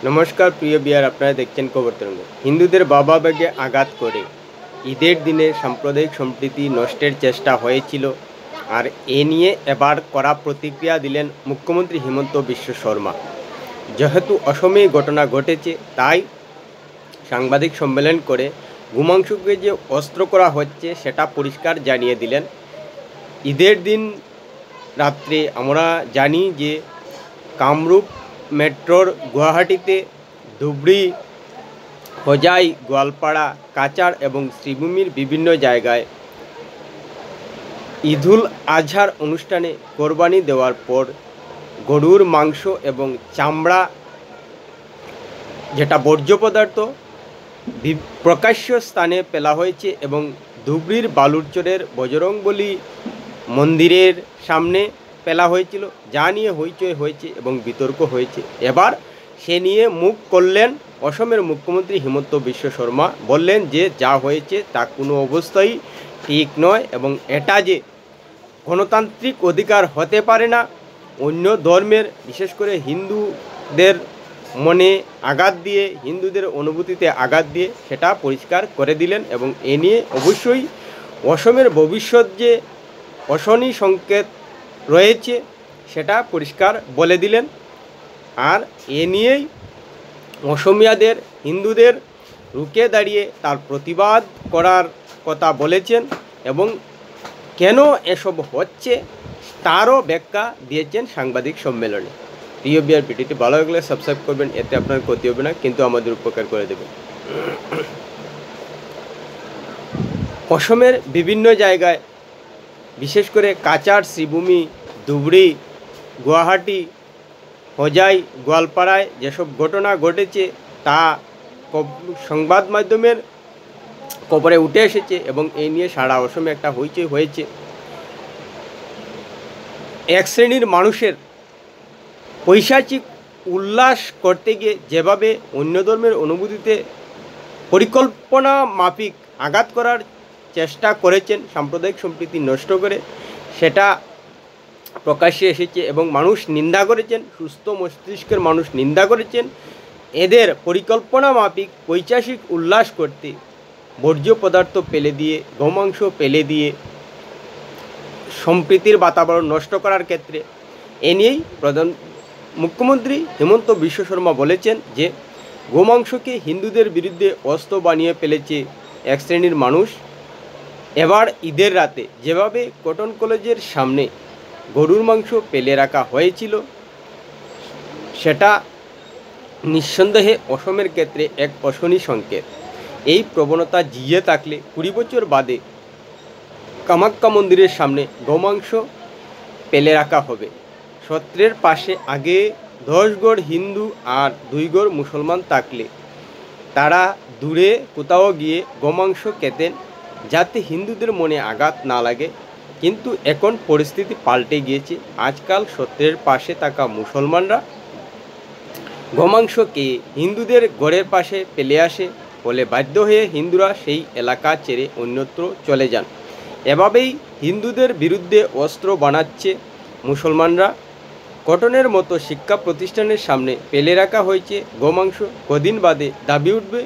নমস্কার প্রিয় বিয়ার, আপনারা দেখছেন খবর তরঙ্গ। হিন্দুদের ভাবাবেগে আঘাত করে ঈদের দিনে সাম্প্রদায়িক সম্প্রীতি নষ্টের চেষ্টা হয়েছিল, আর এ নিয়ে এবার কড়া প্রতিক্রিয়া দিলেন মুখ্যমন্ত্রী হিমন্ত বিশ্ব শর্মা। যেহেতু অসমে ঘটনা ঘটেছে, তাই সাংবাদিক সম্মেলন করে গোমাংসকে যে অস্ত্র করা হচ্ছে সেটা পরিষ্কার জানিয়ে দিলেন। ঈদের দিন রাত্রে আমরা জানি যে কামরূপ মেট্রোর গুয়াহাটিতে ধুবড়ি, হোজাই, গোয়ালপাড়া, কাচার এবং শ্রীভূমির বিভিন্ন জায়গায় ঈদুল আজহার অনুষ্ঠানে কোরবানি দেওয়ার পর গরুর মাংস এবং চামড়া, যেটা বর্জ্য পদার্থ, প্রকাশ্য স্থানে ফেলা হয়েছে এবং ধুবড়ির বালুরচরের বজরংবলী মন্দিরের সামনে ফেলা হয়েছিল, যা নিয়ে হইচই হয়েছে এবং বিতর্ক হয়েছে। এবার সে নিয়ে মুখ করলেন অসমের মুখ্যমন্ত্রী হিমন্ত বিশ্ব শর্মা। বললেন যে যা হয়েছে তা কোনো অবস্থায় ঠিক নয় এবং এটা যে গণতান্ত্রিক অধিকার হতে পারে না। অন্য ধর্মের, বিশেষ করে হিন্দুদের মনে আঘাত দিয়ে, হিন্দুদের অনুভূতিতে আঘাত দিয়ে সেটা পরিষ্কার করে দিলেন এবং এ নিয়ে অবশ্যই অসমের ভবিষ্যৎ যে অশনি সংকেত রয়েছে সেটা পরিষ্কার বলে দিলেন। আর এ নিয়েই অসমিয়াদের, হিন্দুদের রুখে দাঁড়িয়ে তার প্রতিবাদ করার কথা বলেছেন এবং কেন এসব হচ্ছে তারও ব্যাখ্যা দিয়েছেন সাংবাদিক সম্মেলনে। প্রিয় বিয়ার, ভিডিওটি ভালো লাগলে সাবস্ক্রাইব করবেন, এতে আপনার ক্ষতি হবে না কিন্তু আমাদের উপকার করে দেবেন। অসমের বিভিন্ন জায়গায়, বিশেষ করে কাচার, শ্রীভূমি, ধুবড়ি, গুয়াহাটি, হোজাই, গোয়ালপাড়ায় যেসব ঘটনা ঘটেছে তা সংবাদ মাধ্যমের খবরে উঠে এসেছে এবং এই নিয়ে সারা অসমে একটা হইচই হয়েছে। এক শ্রেণীর মানুষের পৈশাচিক উল্লাস করতে গিয়ে যেভাবে অন্য ধর্মের অনুভূতিতে পরিকল্পনা মাফিক আঘাত করার চেষ্টা করেছেন, সাম্প্রদায়িক সম্প্রীতি নষ্ট করে, সেটা প্রকাশ্যে এসেছে এবং মানুষ নিন্দা করেছেন, সুস্থ মস্তিষ্কের মানুষ নিন্দা করেছেন। এদের পরিকল্পনা মাফিক পৈশাচিক উল্লাস করতে বর্জ্য পদার্থ ফেলে দিয়ে, গোমাংস ফেলে দিয়ে সম্প্রীতির বাতাবরণ নষ্ট করার ক্ষেত্রে এ নিয়েই মুখ্যমন্ত্রী হিমন্ত বিশ্ব শর্মা বলেছেন যে গোমাংসকে হিন্দুদের বিরুদ্ধে অস্ত্র বানিয়ে ফেলেছে এক শ্রেণীর মানুষ। এবার ঈদের রাতে যেভাবে কটন কলেজের সামনে গরুর মাংস ফেলে রাখা হয়েছিল, সেটা নিঃসন্দেহে অসমের ক্ষেত্রে এক অশনি সংকেত। এই প্রবণতা জিয়ে থাকলে 20 বছর বাদে কামাখ্যা মন্দিরের সামনে গোমাংস ফেলে রাখা হবে। সত্রের পাশে আগে 10 গড় হিন্দু আর 2 গড় মুসলমান থাকলে তারা দূরে কোথাও গিয়ে গোমাংস খেতেন যাতে হিন্দুদের মনে আঘাত না লাগে, কিন্তু এখন পরিস্থিতি পাল্টে গিয়েছে। আজকাল সত্রের পাশে থাকা মুসলমানরা গোমাংস খেয়ে হিন্দুদের ঘরের পাশে ফেলে আসে, ফলে বাধ্য হয়ে হিন্দুরা সেই এলাকা ছেড়ে অন্যত্র চলে যান। এভাবেই হিন্দুদের বিরুদ্ধে অস্ত্র বানাচ্ছে মুসলমানরা। কটনের মতো শিক্ষা প্রতিষ্ঠানের সামনে ফেলে রাখা হয়েছে গোমাংস। কদিন বাদে দাবি উঠবে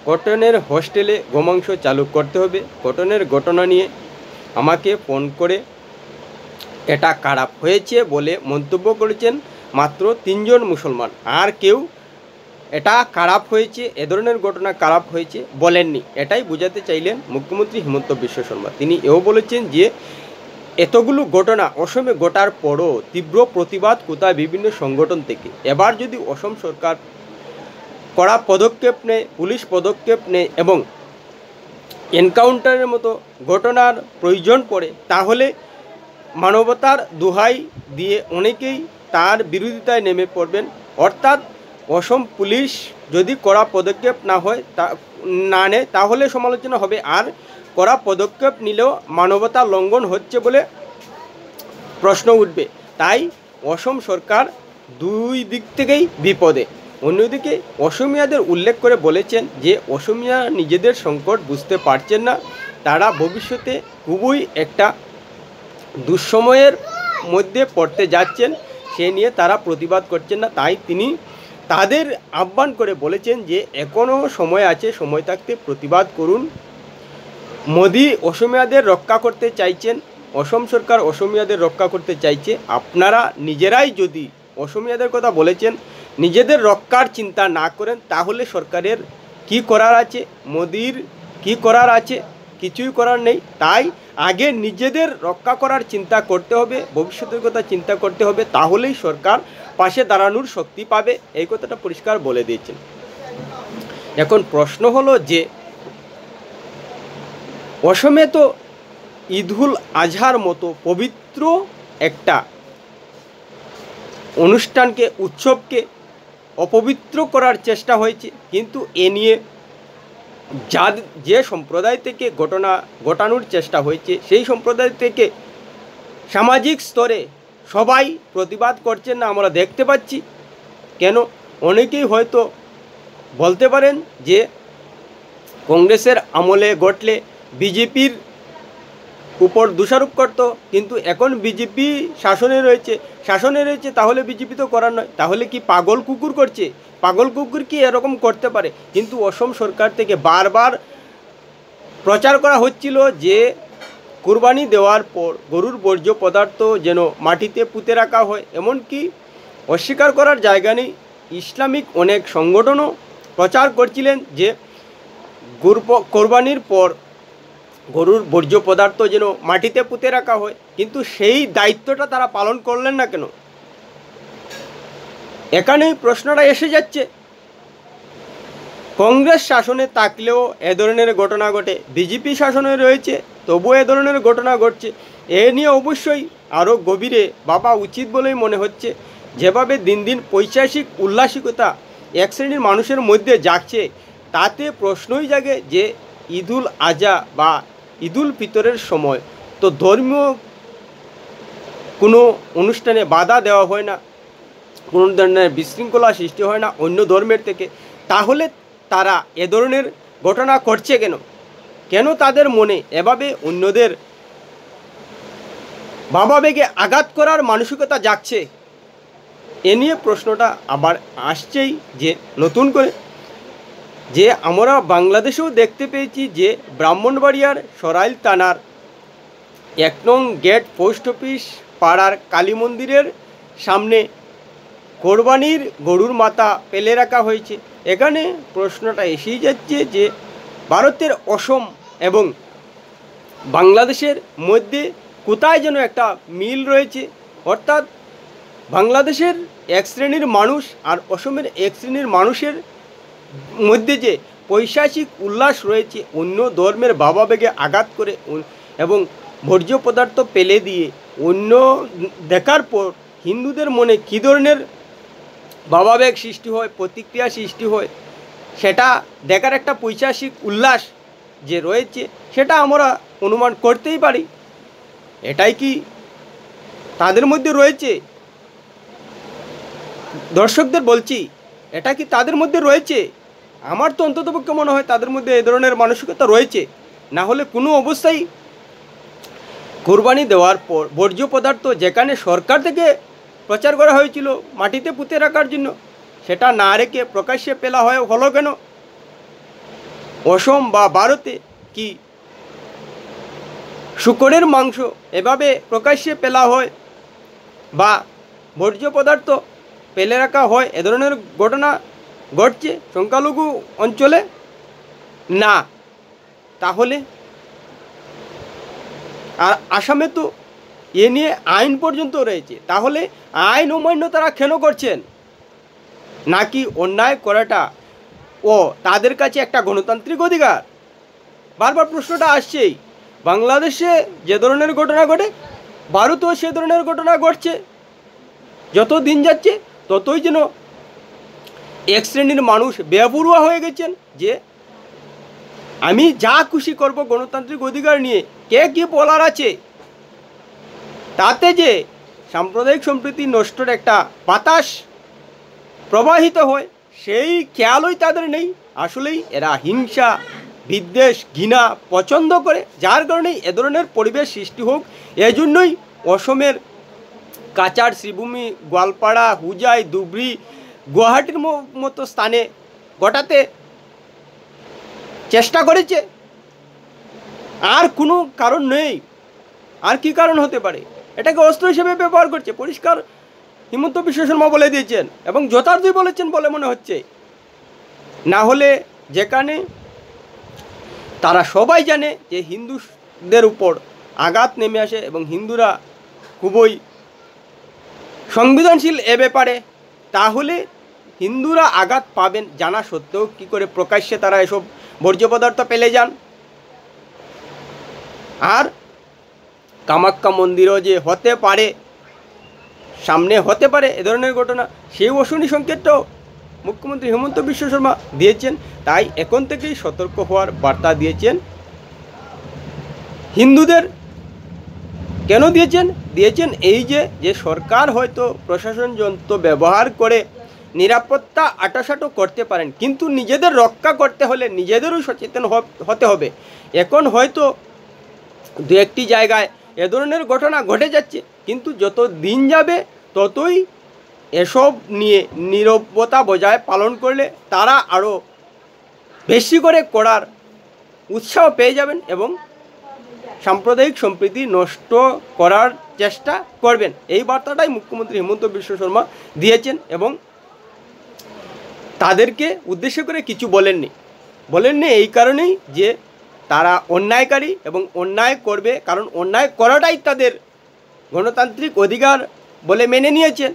কটনের হোস্টেলে গোমাংস চালু করতে হবে। কটনের ঘটনা নিয়ে আমাকে ফোন করে এটা খারাপ হয়েছে বলে মন্তব্য করেছেন মাত্র 3 জন মুসলমান, আর কেউ এটা খারাপ হয়েছে, এ ধরনের ঘটনা খারাপ হয়েছে বলেননি। এটাই বোঝাতে চাইলেন মুখ্যমন্ত্রী হিমন্ত বিশ্ব শর্মা। তিনি এও বলেছেন যে এতগুলো ঘটনা অসমে ঘটার পরও তীব্র প্রতিবাদ কোথায় বিভিন্ন সংগঠন থেকে। এবার যদি অসম সরকার কড়া পদক্ষেপ নেয়, পুলিশ পদক্ষেপ নেয় এবং এনকাউন্টারের মতো ঘটনার প্রয়োজন পড়ে, তাহলে মানবতার দোহাই দিয়ে অনেকেই তার বিরোধিতায় নেমে পড়বেন। অর্থাৎ অসম পুলিশ যদি কড়া পদক্ষেপ না নেয় তাহলে সমালোচনা হবে, আর কড়া পদক্ষেপ নিলেও মানবতা লঙ্ঘন হচ্ছে বলে প্রশ্ন উঠবে। তাই অসম সরকার দুই দিক থেকেই বিপদে। অন্যদিকে অসমিয়াদের উল্লেখ করে বলেছেন যে অসমিয়া নিজেদের সংকট বুঝতে পারছেন না, তারা ভবিষ্যতে খুবই একটা দুঃসময়ের মধ্যে পড়তে যাচ্ছেন, সে নিয়ে তারা প্রতিবাদ করছেন না। তাই তিনি তাদের আহ্বান করে বলেছেন যে এখনও সময় আছে, সময় থাকতে প্রতিবাদ করুন। মোদি অসমিয়াদের রক্ষা করতে চাইছেন, অসম সরকার অসমিয়াদের রক্ষা করতে চাইছে। আপনারা নিজেরাই যদি অসমিয়াদের কথা বলেছেন নিজেদের রক্ষার চিন্তা না করেন তাহলে সরকারের কি করার আছে, মোদির কি করার আছে? কিছুই করার নেই। তাই আগে নিজেদের রক্ষা করার চিন্তা করতে হবে, ভবিষ্যতের কথা চিন্তা করতে হবে, তাহলেই সরকার পাশে দাঁড়ানোর শক্তি পাবে। এই কথাটা পরিষ্কার বলে দিয়েছেন। এখন প্রশ্ন হলো যে অসমে তো ঈদুল আজহার মতো পবিত্র একটা অনুষ্ঠানকে, উৎসবকে অপবিত্র করার চেষ্টা হয়েছে, কিন্তু এ নিয়ে যে সম্প্রদায় থেকে ঘটানোর চেষ্টা হয়েছে সেই সম্প্রদায় থেকে সামাজিক স্তরে সবাই প্রতিবাদ করছেন না আমরা দেখতে পাচ্ছি। কেন? অনেকেই হয়তো বলতে পারেন যে কংগ্রেসের আমলে ঘটলে বিজেপির উপর দোষারোপ করত, কিন্তু এখন বিজেপি শাসনে রয়েছে, তাহলে বিজেপি তো করার নয়। তাহলে কি পাগল কুকুর করছে? পাগল কুকুর কি এরকম করতে পারে? কিন্তু অসম সরকার থেকে বারবার প্রচার করা হচ্ছিল যে কুরবানি দেওয়ার পর গরুর বর্জ্য পদার্থ যেন মাটিতে পুঁতে রাখা হয়। এমনকি অস্বীকার করার জায়গা নেই, ইসলামিক অনেক সংগঠনও প্রচার করছিলেন যে কোরবানির পর গরুর বর্জ্য পদার্থ যেন মাটিতে পুঁতে রাখা হয়, কিন্তু সেই দায়িত্বটা তারা পালন করলেন না কেন? এখানেই প্রশ্নটা এসে যাচ্ছে। কংগ্রেস শাসনে থাকলেও এ ধরনের ঘটনা ঘটে, বিজেপি শাসনে রয়েছে তবুও এ ধরনের ঘটনা ঘটছে। এ নিয়ে অবশ্যই আরও গভীরে ভাবা উচিত বলেই মনে হচ্ছে। যেভাবে দিন দিন পৈশাচিক উল্লাসিকতা এক শ্রেণীর মানুষের মধ্যে জাগছে, তাতে প্রশ্নই জাগে যে ঈদুল আজহা বা ঈদুল ফিতরের সময় তো ধর্মীয় কোনো অনুষ্ঠানে বাধা দেওয়া হয় না, কোনো ধরনের বিশৃঙ্খলা সৃষ্টি হয় না অন্য ধর্মের থেকে। তাহলে তারা এ ধরনের ঘটনা করছে কেন? কেন তাদের মনে এভাবে অন্যদের ভাবাবেগে আঘাত করার মানসিকতা জাগছে? এ নিয়ে প্রশ্নটা আবার আসছেই যে নতুন করে যে আমরা বাংলাদেশেও দেখতে পেয়েছি যে ব্রাহ্মণবাড়িয়ার সরাইল থানার 1 নং গেট পোস্ট অফিস পাড়ার কালী মন্দিরের সামনে কোরবানির গরুর মাথা ফেলে রাখা হয়েছে। এখানে প্রশ্নটা এসেই যাচ্ছে যে ভারতের অসম এবং বাংলাদেশের মধ্যে কোথায় যেন একটা মিল রয়েছে, অর্থাৎ বাংলাদেশের এক শ্রেণীর মানুষ আর অসমের এক শ্রেণীর মানুষের মধ্যে যে পৈশাচিক উল্লাস রয়েছে, অন্য ধর্মের ভাবাবেগে আঘাত করে এবং বর্জ্য পদার্থ ফেলে দিয়ে অন্য দেখার পর হিন্দুদের মনে কী ধরনের ভাবাবেগ সৃষ্টি হয়, প্রতিক্রিয়া সৃষ্টি হয়, সেটা দেখার একটা পৈশাচিক উল্লাস যে রয়েছে সেটা আমরা অনুমান করতেই পারি। এটাই কি তাদের মধ্যে রয়েছে? দর্শকদের বলছি, এটা কি তাদের মধ্যে রয়েছে? আমার তো অন্ততপক্ষে মনে হয় তাদের মধ্যে এ ধরনের মানসিকতা রয়েছে। না হলে কোনো অবস্থায় কোরবানি দেওয়ার পর বর্জ্য পদার্থ যেখানে সরকার থেকে প্রচার করা হয়েছিল মাটিতে পুঁতে রাখার জন্য, সেটা না রেখে প্রকাশ্যে ফেলা হলো কেন? অসম বা ভারতে কি শূকরের মাংস এভাবে প্রকাশ্যে ফেলা হয় বা বর্জ্য পদার্থ ফেলে রাখা হয়? এ ধরনের ঘটনা ঘটছে সংখ্যালঘু অঞ্চলে? না। তাহলে আর আসামে তো এ নিয়ে আইন পর্যন্ত রয়েছে, তাহলে আইন অমান্য তারা কেন করছেন? নাকি অন্যায় করাটা তাদের কাছে একটা গণতান্ত্রিক অধিকার? বারবার প্রশ্নটা আসছেই। বাংলাদেশে যে ধরনের ঘটনা ঘটে ভারতেও সে ধরনের ঘটনা ঘটছে। যত দিন যাচ্ছে ততই যেন এক শ্রেণীর মানুষ বেপরোয়া হয়ে গেছেন যে আমি যা খুশি করব গণতান্ত্রিক অধিকার নিয়ে, কে কী বলার আছে? তাতে যে সাম্প্রদায়িক সম্প্রীতি নষ্টের একটা বাতাস প্রবাহিত হয় সেই খেয়ালই তাদের নেই। আসলেই এরা হিংসা, বিদ্বেষ, ঘৃণা পছন্দ করে, যার কারণেই এ ধরনের পরিবেশ সৃষ্টি হোক। এজন্যই অসমের কাছাড়, শ্রীভূমি, গোয়ালপাড়া, হুজাই, ধুবড়ী, গুয়াহাটির মতো স্থানে ঘটাতে চেষ্টা করেছে। আর কোনো কারণ নেই। আর কি কারণ হতে পারে? এটাকে অস্ত্র হিসেবে ব্যবহার করছে, পরিষ্কার হিমন্ত বিশ্ব শর্মা বলে দিয়েছেন এবং যথার্থই বলেছেন বলে মনে হচ্ছে। না হলে যেখানে তারা সবাই জানে যে হিন্দুদের উপর আঘাত নেমে আসে এবং হিন্দুরা খুবই সংবেদনশীল এ ব্যাপারে, তাহলে হিন্দুরা আঘাত পাবেন জানা সত্ত্বেও কী করে প্রকাশ্যে তারা এসব বর্জ্য পদার্থ ফেলে যান। আর কামাখ্যা মন্দিরও যে হতে পারে, সামনে হতে পারে এ ধরনের ঘটনা, সেই অশনি সংকেতটাও মুখ্যমন্ত্রী হেমন্ত বিশ্ব শর্মা দিয়েছেন। তাই এখন থেকেই সতর্ক হওয়ার বার্তা দিয়েছেন হিন্দুদের। কেন দিয়েছেন এই যে সরকার হয়তো প্রশাসন যন্ত্র ব্যবহার করে নিরাপত্তা আঁটাসাঁটো করতে পারেন, কিন্তু নিজেদের রক্ষা করতে হলে নিজেদেরও সচেতন হতে হবে। এখন হয়তো দু একটি জায়গায় এ ধরনের ঘটনা ঘটে যাচ্ছে, কিন্তু যত দিন যাবে ততই এসব নিয়ে নীরবতা বজায় পালন করলে তারা আরও বেশি করে করার উৎসাহ পেয়ে যাবেন এবং সাম্প্রদায়িক সম্প্রীতি নষ্ট করার চেষ্টা করবেন। এই বার্তাটাই মুখ্যমন্ত্রী হেমন্ত বিশ্ব শর্মা দিয়েছেন এবং তাদেরকে উদ্দেশ্য করে কিছু বলেননি এই কারণেই যে তারা অন্যায়কারী এবং অন্যায় করবে, কারণ অন্যায় করাটাই তাদের গণতান্ত্রিক অধিকার বলে মেনে নিয়েছেন।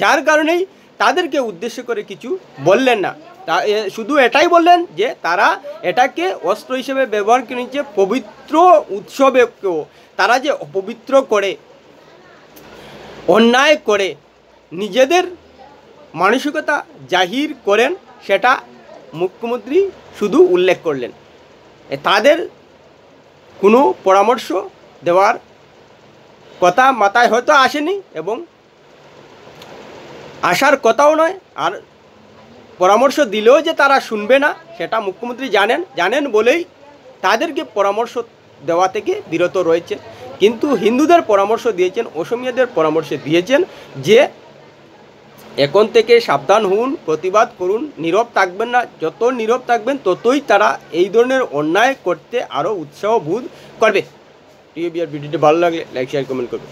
যার কারণেই তাদেরকে উদ্দেশ্য করে কিছু বললেন না, শুধু এটাই বললেন যে তারা এটাকে অস্ত্র হিসেবে ব্যবহার করেছে। পবিত্র উৎসবেকেও তারা যে অপবিত্র করে, অন্যায় করে নিজেদের মানসিকতা জাহির করেন, সেটা মুখ্যমন্ত্রী শুধু উল্লেখ করলেন। তাদের কোনো পরামর্শ দেওয়ার কথা মাথায় হয়তো আসেনি এবং আসার কথাও নয়। আর পরামর্শ দিলেও যে তারা শুনবে না সেটা মুখ্যমন্ত্রী জানেন বলেই তাদেরকে পরামর্শ দেওয়া থেকে বিরত রয়েছে। কিন্তু হিন্দুদের পরামর্শ দিয়েছেন, অসমিয়াদের পরামর্শ দিয়েছেন যে এখন থেকে সাবধান হন, প্রতিবাদ করুন, নীরব থাকবেন না। যত নীরব থাকবেন ততই তারা এই ধরনের অন্যায় করতে আরও উৎসাহ বোধ করবে। টিভিআর ভিডিওটি ভালো লাগলে লাইক শেয়ার কমেন্ট করবে।